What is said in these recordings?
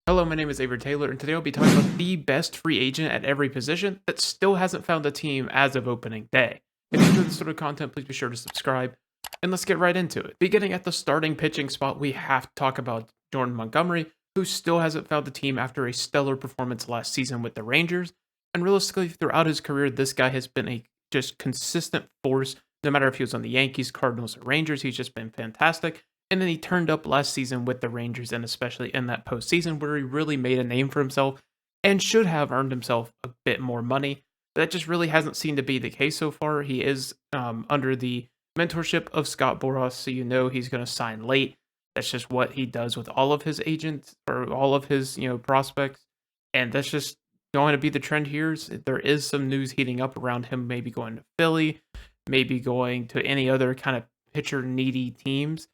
Hello, my name is Avery Taylor, and today I'll be talking about the best free agent at every position that still hasn't found a team as of opening day. If you enjoy this sort of content, please be sure to subscribe, and let's get right into it. Beginning at the starting pitching spot, we have to talk about Jordan Montgomery, who still hasn't found a team after a stellar performance last season with the Rangers. And realistically, throughout his career, this guy has been a just consistent force. No matter if he was on the Yankees, Cardinals, or Rangers, he's just been fantastic. And then he turned up last season with the Rangers, and especially in that postseason where he really made a name for himself and should have earned himself a bit more money. That just really hasn't seemed to be the case so far. He is under the mentorship of Scott Boras, so you know he's going to sign late. That's just what he does with all of his agents or all of his prospects, and that's just going to be the trend here. There is some news heating up around him, maybe going to Philly, maybe going to any other kind of pitcher needy teams.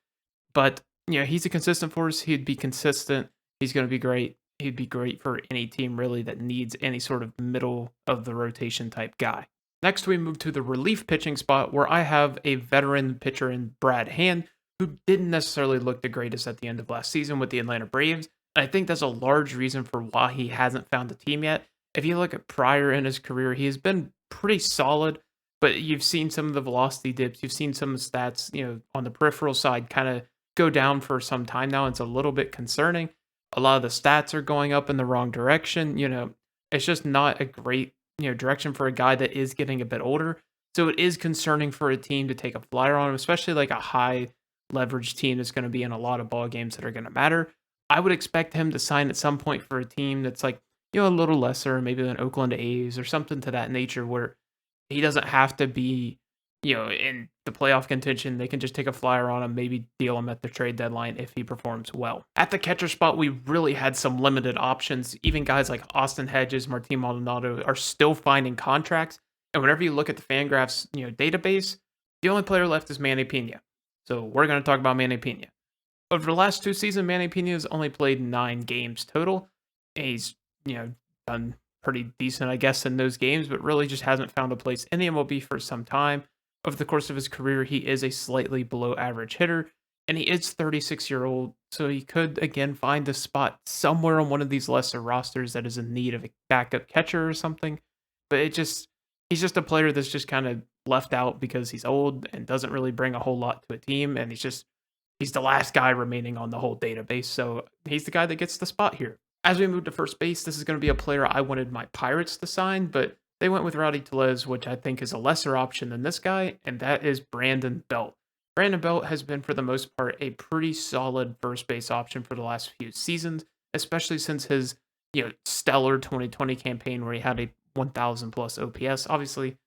But, he's a consistent force. He'd be consistent. He's going to be great. He'd be great for any team really that needs any sort of middle of the rotation type guy. Next, we move to the relief pitching spot where I have a veteran pitcher in Brad Hand who didn't necessarily look the greatest at the end of last season with the Atlanta Braves. And I think that's a large reason for why he hasn't found a team yet. If you look at prior in his career, he has been pretty solid, but you've seen some of the velocity dips. You've seen some stats, on the peripheral side kind of go down for some time now. It's a little bit concerning. A lot of the stats are going up in the wrong direction. It's just not a great, direction for a guy that is getting a bit older. So it is concerning for a team to take a flyer on him, especially like a high leverage team that's going to be in a lot of ball games that are going to matter. I would expect him to sign at some point for a team that's like, a little lesser, maybe an Oakland A's or something to that nature where he doesn't have to be in the playoff contention. They can just take a flyer on him, maybe deal him at the trade deadline if he performs well. At the catcher spot, we really had some limited options. Even guys like Austin Hedges, Martin Maldonado are still finding contracts. And whenever you look at the Fangraphs, database, the only player left is Manny Pina. So we're going to talk about Manny Pina. Over the last two seasons, Manny Pina has only played 9 games total. He's, done pretty decent, I guess, in those games, but really just hasn't found a place in the MLB for some time. Over the course of his career, he is a slightly below average hitter, and he is 36-year-old, so he could, again, find a spot somewhere on one of these lesser rosters that is in need of a backup catcher or something. But he's just a player that's just kind of left out because he's old and doesn't really bring a whole lot to a team, and he's the last guy remaining on the whole database, so he's the guy that gets the spot here. As we move to first base, this is going to be a player I wanted my Pirates to sign, but they went with Rowdy Tellez, which I think is a lesser option than this guy, and that is Brandon Belt. Brandon Belt has been, for the most part, a pretty solid first base option for the last few seasons, especially since his stellar 2020 campaign where he had a 1,000 plus OPS. Obviously,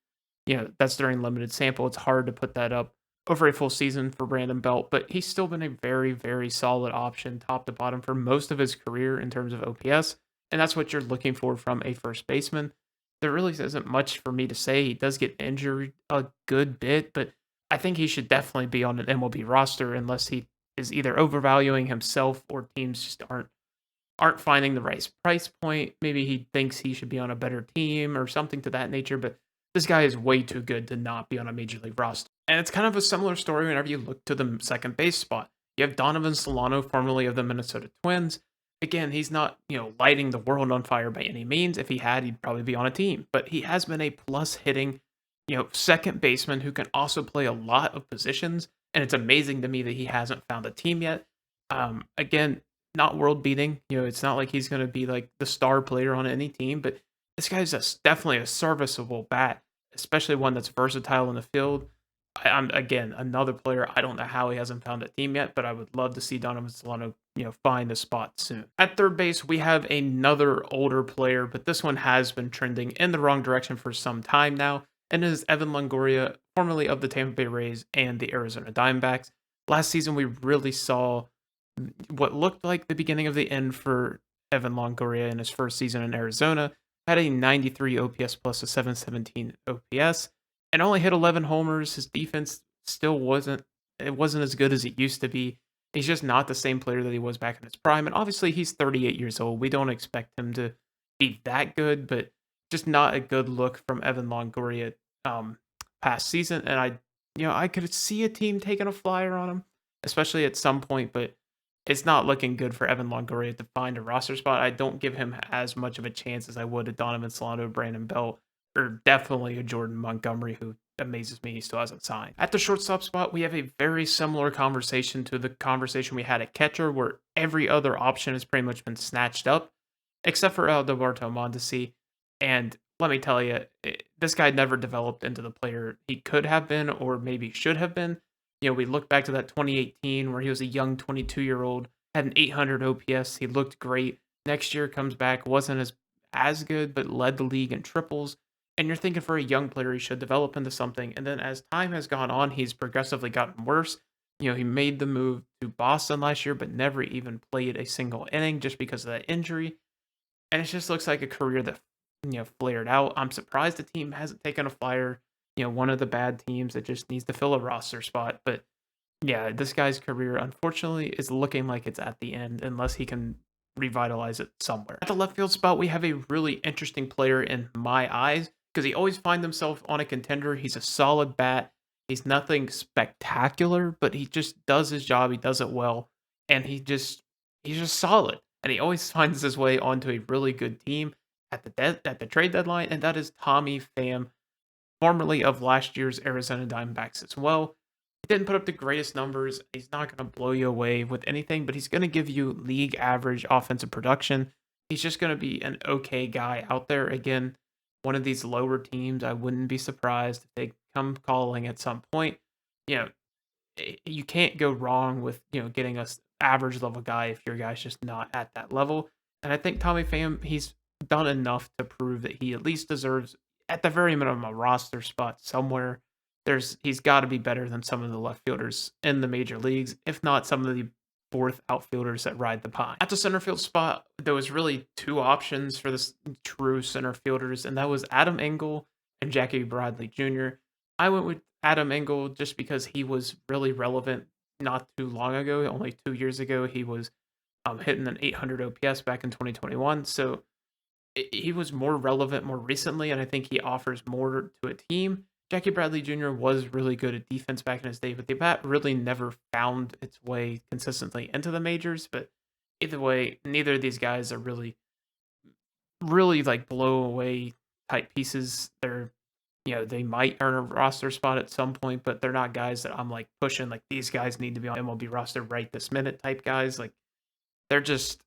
that's during limited sample. It's hard to put that up over a full season for Brandon Belt, but he's still been a very, very solid option top to bottom for most of his career in terms of OPS, and that's what you're looking for from a first baseman. There really isn't much for me to say. He does get injured a good bit, but I think he should definitely be on an MLB roster unless he is either overvaluing himself or teams just aren't finding the right price point. Maybe he thinks he should be on a better team or something to that nature, but this guy is way too good to not be on a major league roster. And it's kind of a similar story whenever you look to the second base spot. You have Donovan Solano, formerly of the Minnesota Twins. Again, he's not, lighting the world on fire by any means. If he had, he'd probably be on a team. But he has been a plus hitting, second baseman who can also play a lot of positions. And it's amazing to me that he hasn't found a team yet. Again, not world beating. It's not like he's going to be like the star player on any team, but this guy's definitely a serviceable bat, especially one that's versatile in the field. I'm again another player. I don't know how he hasn't found a team yet, but I would love to see Donovan Solano, find a spot soon. At third base, we have another older player, but this one has been trending in the wrong direction for some time now, and it is Evan Longoria, formerly of the Tampa Bay Rays and the Arizona Diamondbacks. Last season, we really saw what looked like the beginning of the end for Evan Longoria in his first season in Arizona. Had a 93 OPS plus a 717 OPS and only hit 11 homers. His defense still wasn't as good as it used to be. He's just not the same player that he was back in his prime. And obviously he's 38 years old. We don't expect him to be that good, but just not a good look from Evan Longoria past season. And I could see a team taking a flyer on him, especially at some point, but it's not looking good for Evan Longoria to find a roster spot. I don't give him as much of a chance as I would a Donovan Solano, Brandon Belt, or definitely a Jordan Montgomery, who amazes me he still hasn't signed. At the shortstop spot, we have a very similar conversation to the conversation we had at catcher, where every other option has pretty much been snatched up, except for Alberto Mondesi. And let me tell you, this guy never developed into the player he could have been or maybe should have been. We look back to that 2018 where he was a young 22-year-old, had an 800 OPS. He looked great. Next year comes back, wasn't as good, but led the league in triples. And you're thinking for a young player, he should develop into something. And then as time has gone on, he's progressively gotten worse. He made the move to Boston last year, but never even played a single inning just because of that injury. And it just looks like a career that, flared out. I'm surprised the team hasn't taken a flyer, one of the bad teams that just needs to fill a roster spot. But yeah, this guy's career, unfortunately, is looking like it's at the end unless he can revitalize it somewhere. At the left field spot, we have a really interesting player in my eyes because he always finds himself on a contender. He's a solid bat. He's nothing spectacular, but he just does his job. He does it well, and he's just solid. And he always finds his way onto a really good team at the trade deadline, and that is Tommy Pham, formerly of last year's Arizona Diamondbacks as well. He didn't put up the greatest numbers. He's not going to blow you away with anything, but he's going to give you league average offensive production. He's just going to be an okay guy out there. Again, one of these lower teams, I wouldn't be surprised if they come calling at some point. You know, you can't go wrong with, getting a average level guy if your guy's just not at that level. And I think Tommy Pham, he's done enough to prove that he at least deserves, at the very minimum, a roster spot somewhere. He's got to be better than some of the left fielders in the major leagues, if not some of the fourth outfielders that ride the pine. At the center field spot, there was really two options for this true center fielders, and that was Adam Engel and Jackie Bradley Jr. I went with Adam Engel just because he was really relevant not too long ago. Only 2 years ago, he was hitting an 800 OPS back in 2021. So he was more relevant more recently, and I think he offers more to a team. Jackie Bradley Jr. was really good at defense back in his day, but the bat really never found its way consistently into the majors. But either way, neither of these guys are really like blow away type pieces. They might earn a roster spot at some point, but they're not guys that I'm like pushing like these guys need to be on MLB roster right this minute type guys. Like they're just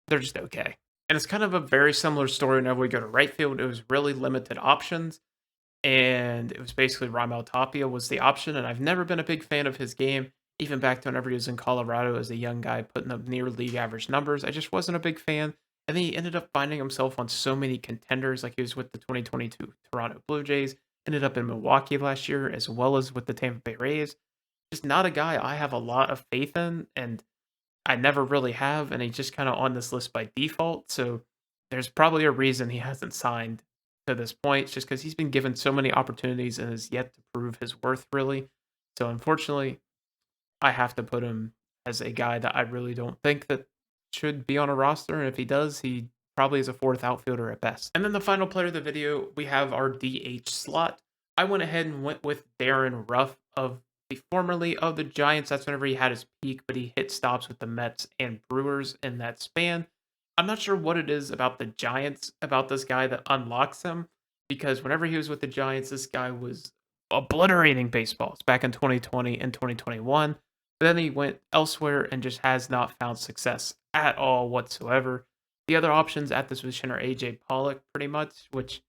okay. And it's kind of a very similar story whenever we go to right field. It was really limited options, and it was basically Raimel Tapia was the option, and I've never been a big fan of his game, even back to whenever he was in Colorado as a young guy putting up near league average numbers. I just wasn't a big fan. And then he ended up finding himself on so many contenders, like he was with the 2022 Toronto Blue Jays, ended up in Milwaukee last year, as well as with the Tampa Bay Rays. Just not a guy I have a lot of faith in, and I never really have, and he's just kind of on this list by default. So there's probably a reason he hasn't signed to this point. It's just because he's been given so many opportunities and has yet to prove his worth, really. So unfortunately, I have to put him as a guy that I really don't think that should be on a roster. And if he does, he probably is a fourth outfielder at best. And then the final player of the video, we have our DH slot. I went ahead and went with Darren Ruff of the formerly of the Giants. That's whenever he had his peak, but he hit stops with the Mets and Brewers in that span. I'm not sure what it is about the Giants, about this guy that unlocks him, because whenever he was with the Giants, this guy was obliterating baseballs back in 2020 and 2021. But then he went elsewhere and just has not found success at all whatsoever. The other options at this position are AJ Pollock, pretty much, which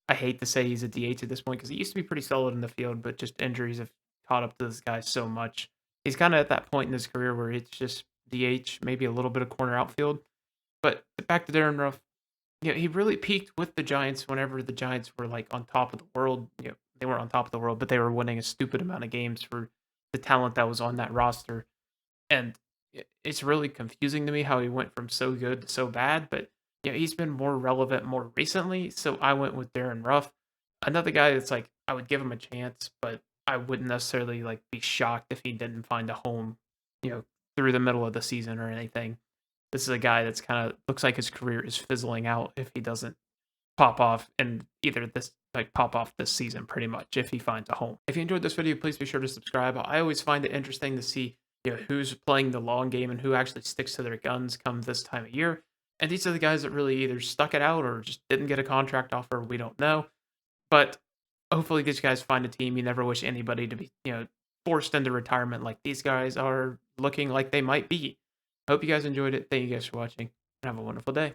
I hate to say he's a DH at this point because he used to be pretty solid in the field, but just injuries have caught up to this guy so much. He's kind of at that point in his career where it's just DH, maybe a little bit of corner outfield. But back to Darren Ruff, he really peaked with the Giants whenever the Giants were like on top of the world. They weren't on top of the world, but they were winning a stupid amount of games for the talent that was on that roster. And it's really confusing to me how he went from so good to so bad. But he's been more relevant more recently. So I went with Darren Ruff, another guy that's like I would give him a chance, but I wouldn't necessarily like be shocked if he didn't find a home, you know, through the middle of the season or anything. This is a guy that's kind of looks like his career is fizzling out if he doesn't pop off and either this like pop off this season pretty much if he finds a home. If you enjoyed this video, please be sure to subscribe. I always find it interesting to see who's playing the long game and who actually sticks to their guns come this time of year. And these are the guys that really either stuck it out or just didn't get a contract offer. We don't know. But hopefully these guys find a team. You never wish anybody to be, forced into retirement like these guys are looking like they might be. Hope you guys enjoyed it. Thank you guys for watching and have a wonderful day.